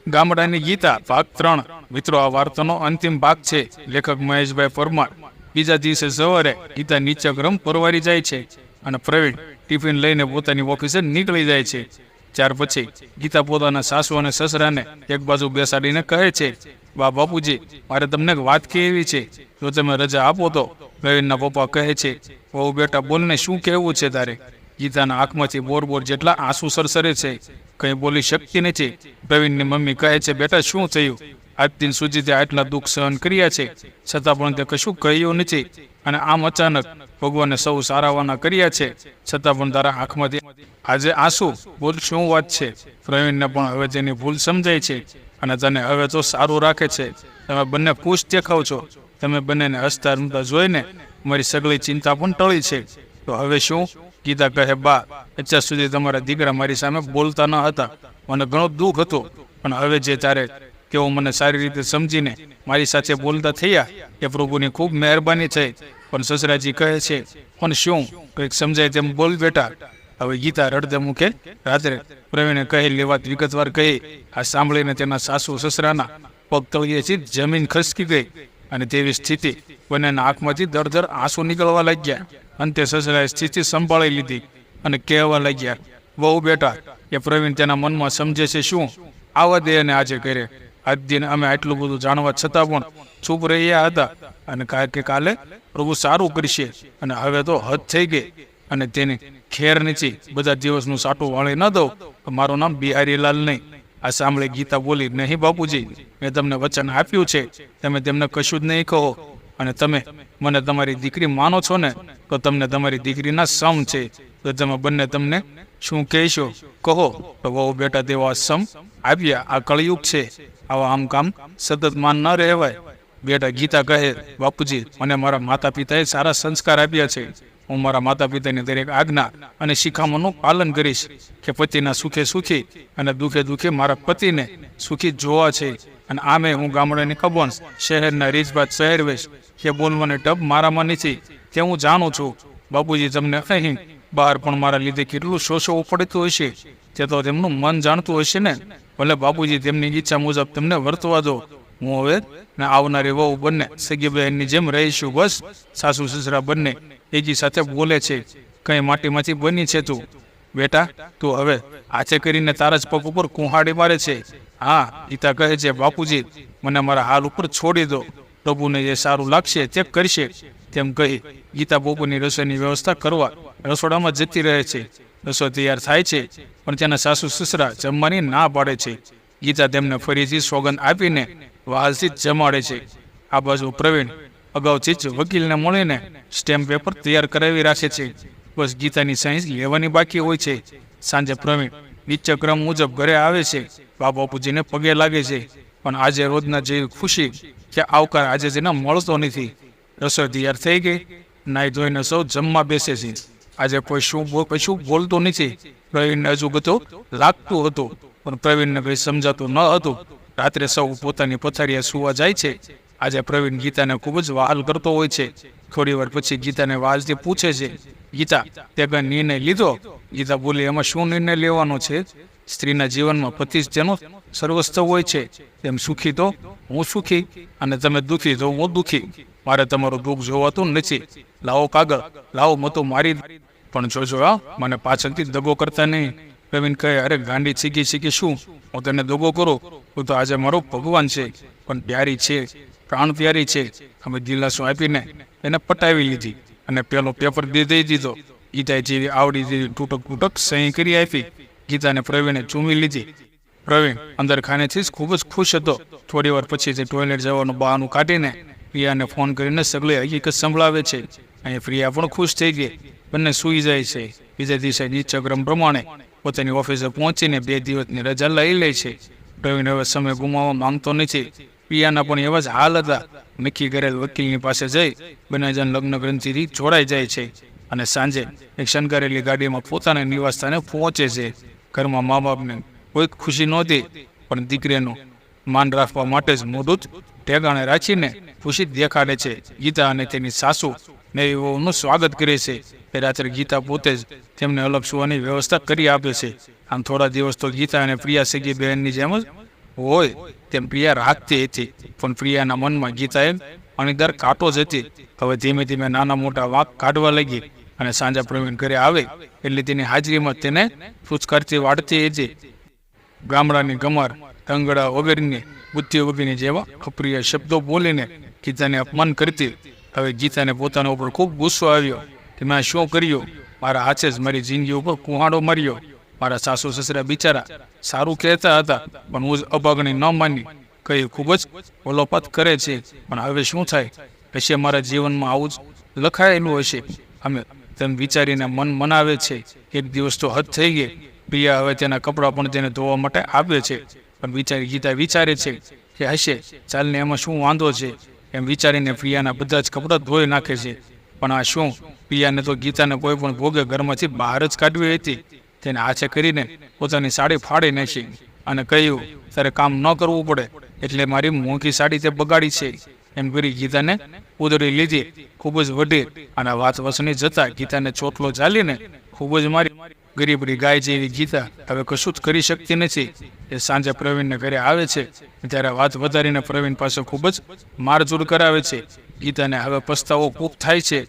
ગામડાની ગીતા ભાગ 3। મિત્રો, આ વાર્તાનો અંતિમ ભાગ છે। લેખક મહેશભાઈ પરમાર। બીજા દિવસે સવારે ગીતા નિત્યક્રમ પરવારી જાય છે અને પ્રવીણ ટિફિન લઈને પોતાની ઓફિસે નીકળી જાય છે। ત્યાર પછી ગીતા પોતાના સાસુ અને સસરાને એક બાજુ બેસાડીને કહે છે, વાહ બાપુજી, મારે તમને એક વાત કહેવી છે, જો તમે રજા આપો તો। પ્રવીણના પપ્પા કહે છે, વહુ બેટા બોલને, શું કહેવું છે તારે? ગીતાના આંખમાંથી બોર જેટલા આંસુ સરસરે છે, કંઈ બોલી શકતી નથી। પ્રવીણની મમ્મી કહે છે, બેટા શું થયું? આજ દિન સુધી તે આટલા દુઃખ સહન કર્યા છે, છતાં પણ તે કશું કહ્યું નથી, અને આમ અચાનક ભગવાને સૌ સારાવાના કર્યા છે, છતાં પણ તારા આંખમાંથી આજે આંસુ? બોલ, શું વાત છે? પ્રવીણને પણ હવે તેની ભૂલ સમજાય છે અને તને હવે તો સારું રાખે છે। તમે બંને ખુશ દેખાવ છો। તમે બંનેને હસતા રમતા જોઈને મારી સગળી ચિંતા પણ ટળી છે। તો હવે શું? ગીતા કહે, બા, અત્યાર સુધી તમારા દીકરા મારી સામે બોલતા ન હતા, મને ઘણો દુઃખ હતો, પણ હવે જે તારે તેઓ મને સારી રીતે સમજીને મારી સાથે બોલતા થયા, એ પ્રભુની ખૂબ મહેરબાની થઈ। પણ સસરાજી કહે છે, પણ શું? કંઈક સમજાય તેમ બોલ બેટા। હવે ગીતા રડતે મુખે રાત્રે પ્રવીણે કહેલી વાત વિગતવાર કહી। આ સાંભળીને તેના સાસુ સસરાના પગ તળિયેથી જમીન ખસકી ગઈ, અને તેવી સ્થિતિ બંનેના આંખમાંથી દર આંસુ નીકળવા લાગ્યા। અંતે સસરાએ સ્થિતિ સંભાળી લીધી અને કહેવા લાગ્યા, વહુ બેટા, એ પ્રવીણ તેના મનમાં સમજે છે શું? આવા દે અને આજે કરે। આજ દિન અમે આટલું બધું જાણવા છતાં પણ ચૂપ રહ્યા હતા, અને કે કાલે પ્રભુ સારું કરશે, અને હવે તો હદ થઈ ગઈ, અને તેની ખેર નથી। બધા દિવસનું સાટું વાળી ન દઉં તો મારું નામ બિહારીલાલ નહીં। આ સાંભળી ગીતા બોલી, નહીં બાપુજી, મેં તમને વચન આપ્યું છે, તમે તેમને કશું જ નહીં કહો, અને તમે મને તમારી દીકરી માનો છો ને, તો તમને તમારી દીકરીના સમ છે, તો તમે બંને તમને શું કહેશો કહો। તો વહુ બેટા તેવા સમ આપ્યા। આ કળયુગ છે, આવા આમ કામ સતત માન ન રહેવાય। બેટા ગીતા કહે, બાપુજી, મને મારા માતા પિતાએ સારા સંસ્કાર આપ્યા છે, હું મારા માતા પિતાની દરેક આજ્ઞા અને શિખામણનું પાલન કરીશ, કે પતિના સુખે સુખી અને દુઃખે દુઃખે મારા પતિને સુખી જોવા છે। અને આમે હું ગામડાની કબોન, શહેરના રીતભાત પહેરવેશ કે બોલવાની ટબ મારામાં નથી, તે હું જાણું છું। બાપુજી, તમને અહીં બહાર પણ મારા લીધે કેટલું શોષવું પડતું હશે, તે તો તેમનું મન જાણતું હશે ને। ભલે બાપુજી, તેમની ઈચ્છા મુજબ તમને વર્તવા દો। હું હવે ને આવનારી વહુ બંને સગી બહેનની જેમ રહીશું, બસ। સાસુ સસરા બંને એકી સાથે બોલે છે, કઈ માટીમાંથી બની છે તું? બેટા, તું હવે હાથે કરીને તારા જ પગ ઉપર કુહાડી મારે છે। હા, ગીતા કહે છે, બાપુજી, મને મારા હાલ ઉપર છોડી દો, પ્રભુને જે સારું લાગશે તે કરશે। તેમ કહી ગીતા બપોરની રસોઈની વ્યવસ્થા કરવા રસોડામાં જતી રહે છે। રસોઈ તૈયાર થાય છે, પણ તેના સાસુ સસરા જમવાની ના પાડે છે। ગીતા તેમને ફરીથી સોગંદ આપીને વહાલથી જમાડે છે। આ બાજુ પ્રવીણ અગાઉથી જ વકીલને મળીને સ્ટેમ્પ પેપર તૈયાર કરાવી રાખે છે, બસ ગીતાની સહી લેવાની બાકી હોય છે। સાંજે પ્રવીણ નિત્યક્રમ મુજબ ઘરે આવે છે, બાપુજીને પગે લાગે છે, પણ આજે રોજના જેવી ખુશી કે આવકાર આજે તેને મળતો નથી। રસોઈ તૈયાર થઈ ગઈ, નાઈ ધોઈને સૌ જમવા બેસે છે। આજે કોઈ કશું બોલતું નથી। પ્રવીણને હજુ બધું લાગતું હતું, પણ પ્રવીણને કંઈ સમજાતું ન હતું। રાત્રે સૌ પોતાની પથારીએ સુવા જાય છે। આજે પ્રવીણ ગીતાને ખૂબ જ વહાલ કરતો હોય છે। થોડી વાર પછી ગીતાને વહાલથી પૂછે છે, ગીતા, તે કઈ નિર્ણય લીધો? ગીતા બોલી, એમાં શું નિર્ણય લેવાનો છે? સ્ત્રીના જીવનમાં પતિ જ તેનો સર્વસ્વ હોય છે। તેમ સુખી તો હું સુખી, અને તમે દુઃખી તો હું દુઃખી। મારે તમારું દુઃખ જોવાતું નથી। લાવો કાગળ, લાવો મતો મારી, પણ જોજો મને પાછળથી દગો કરતા નહીં। પ્રવીણ કહે, અરે ગાંડી શીખી શું હું તને દગો કરું? તું તો આજે મારો ભગવાન છે, પણ પ્યારી છે, પ્રાણ પ્યારી છે। અમે દિલાસો આપીને એને પટાવી લીધી, અને પેલો પેપર દઈ દીધો। ગીતાએ જેવી આવડી જેવી તૂટક સહી કરી આપી। ગીતાને પ્રવીણે ચૂમી લીધી। પ્રવીણ અંદર ખાનેથી જ ખૂબ જ ખુશ હતો। થોડી વાર પછી તે ટોયલેટ જવાનું બહાનું કાઢીને પ્રિયાને ફોન કરીને સગળી હકીકત સંભળાવે છે। અહીં પ્રિયા પણ ખુશ થઈ ગઈ, બંને સૂઈ જાય છે। બીજા દિવસે નિત્યક્રમ પ્રમાણે પોતાની ઓફિસે પહોંચીને 2 દિવસની રજા લઈ લે છે। પ્રવીણ હવે સમય ગુમાવવા માંગતો નથી। પ્રિયાના પણ એવા જ હાલ હતા। નક્કી કરેલ વકીલની પાસે જઈ બંને જણ લગ્ન ગ્રંથિથી જોડાઈ જાય છે, અને સાંજે એક શણગારેલી ગાડીમાં પોતાના નિવાસસ્થાને પહોંચે છે। ઘરમાં મા બાપને કોઈ ખુશી નહોતી, પણ દીકરીનું માન રાખવા માટે જ મોઢું જ ઠેકાણે રાખીને ખુશી દેખાડે છે। ગીતા અને તેની સાસુ નવી વહુનું સ્વાગત કરે છે। એ રાત્રે ગીતા પોતે જ તેમને અલગ સુવાની વ્યવસ્થા કરી આપે છે। આમ થોડા દિવસ તો ગીતા અને પ્રિયા સગી બહેનની જેમ જ હોય તેમ પ્રિયા રાખતી હતી, પણ પ્રિયાના મનમાં ગીતા અણીદાર કાંટો જ હતી. હવે ધીમે ધીમે નાના મોટા વાંક કાઢવા લાગી અને સાંજે પ્રવીણ ઘરે આવે એટલે તેની હાજરીમાં તેને ફૂચકારતી વાળતી હતી. ગામડાની ગમાર ટંગડા વગરની બુદ્ધિ વગરની જેવા અપ્રિય શબ્દો બોલીને ગીતાને અપમાન કરતી. હવે ગીતાને પોતાના ઉપર ખૂબ ગુસ્સો આવ્યો કે મેં શું કર્યું? મારા હાથે જ મારી જિંદગી ઉપર કુહાડો માર્યો. મારા સાસુ સસરા બિચારા સારું કહેતા હતા, પણ હું જ અભાગણી ન માની કહી ખૂબ જ ઓલોપાત કરે છે. પણ હવે શું થાય? હશે મારા જીવનમાં આવું જ લખાયેલું હશે. અમે તેમ વિચારીને મન મનાવે છે. એક દિવસ તો હદ થઈ ગઈ. પ્રિયા હવે તેના કપડાં પણ તેને ધોવા માટે આપે છે, પણ ગીતા વિચારે છે કે હશે ચાલને, એમાં શું વાંધો છે? એમ વિચારીને પ્રિયાના બધા જ કપડાં ધોઈ નાખે છે. પણ આ શું? પ્રિયાને તો ગીતાને કોઈ પણ ભોગે ઘરમાંથી બહાર જ કાઢવી હતી. તેને હાથે કરીને પોતાની સાડી ફાડી નાખી અને કહ્યું, તારે કામ ન કરવું પડે એટલે મારી મોંઘી સાડી તે બગાડી છે. એમ કરી ગીતાને ઉદરી લીધી, ખૂબ જ વઢી. અને વાત વસની જતા ગીતાને ચોટલો ચાલીને ખૂબ જ મારી. ગરીબડી ગાય જેવી ગીતા હવે કશું જ કરી શકતી નથી. એ સાંજે પ્રવીણને ઘરે આવે છે ત્યારે વાત વધારીને પ્રવીણ પાસે ખૂબ જ મારઝૂડ કરાવે છે. ગીતાને હવે પસ્તાવો ખૂબ થાય છે,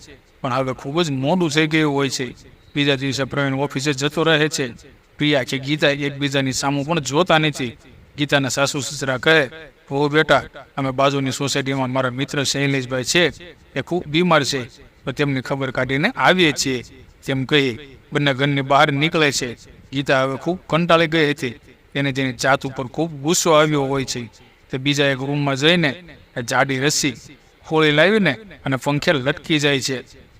પણ હવે ખૂબ જ મોડું થઈ ગયું હોય છે. બીજા દિવસે પ્રવીણ ઓફિસે જતો રહે છે. પ્રિયા કે ગીતા એકબીજાની સામું પણ જોતા નથી. ગીતાના સાસુ સસરા કહે, હો બેટા, અમે બાજુની સોસાયટીમાં મારા મિત્ર શૈલેષભાઈ છે, એ ખૂબ બીમાર છે, તો તેમની ખબર કાઢીને આવીએ છીએ. તેમ કહી બંને ઘરની બહાર નીકળે છે. ગીતા હવે ખૂબ કંટાળી ગઈ હતી. તેને તેની જાત ઉપર ખૂબ ગુસ્સો આવ્યો હોય છે. તે બીજા એક રૂમમાં જઈને જાડી રસ્સી ખોળી લાવીને અને પંખે લટકી જાય છે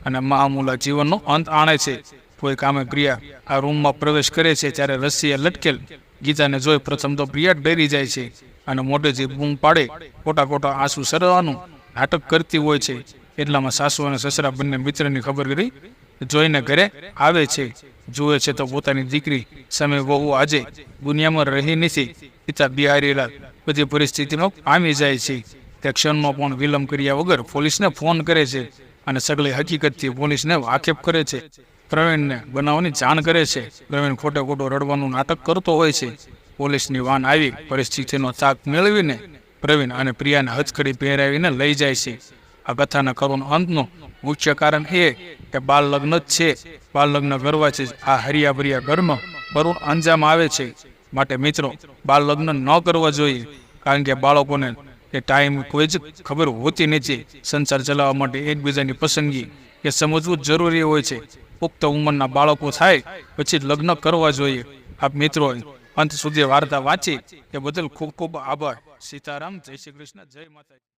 અને મામૂલા જીવનનો અંત આણે છે. કોઈ કામે પ્રિયા આ રૂમમાં પ્રવેશ કરે છે ત્યારે રસ્સીએ લટકેલ ગીતાને જોઈ પ્રથમ તો પ્રિયા ડરી જાય છે અને મોટેથી બૂમ પાડે ખોટા ખોટા આંસુ સરવાનું નાટક કરતી હોય છે. એટલામાં સાસુ અને સસરા બંને મિત્રની ખબર કરી જોઈને ઘરે આવે છે. જુએ છે તો પોતાની દીકરી સામે વહુ આજે દુનિયામાં રહી નથી. પિતા બિહારીલાલ બધી પરિસ્થિતિમાં પામી જાય છે. તે ક્ષણનો પણ વિલંબ કર્યા વગર પોલીસને ફોન કરે છે અને સગળી હકીકતથી પોલીસને વાકેફ કરે છે. પ્રવીણને બનાવવાની જાણ કરે છે. પ્રવીણ ખોટે ખોટો રડવાનું નાટક કરતો હોય છે. પોલીસની વાન આવી પરિસ્થિતિનો તાક મેળવીને પ્રવીણ અને પ્રિયાને હથકડી પહેરાવીને લઈ જાય છે. આ કથાના કરુણ અંતનું મુખ્ય કારણ એ કે બાળ લગ્ન જ છે. બાળ લગ્ન કરવાથી આ હરિયા ભર્યા ઘરમાં કરુણ અંજામ આવે છે. માટે મિત્રો, બાળ લગ્ન ન કરવા જોઈએ, કારણ કે બાળકોને એ ટાઈમ કોઈ જ ખબર હોતી નથી. સંસાર ચલાવવા માટે એકબીજાની પસંદગી એ સમજવું જરૂરી હોય છે. પુખ્ત ઉંમરના બાળકો થાય પછી લગ્ન કરવા જોઈએ. આપ મિત્રો અંત સુધી વાર્તા વાંચી એ બદલ ખૂબ ખૂબ આભાર. સીતારામ, જય શ્રી કૃષ્ણ, જય માતા.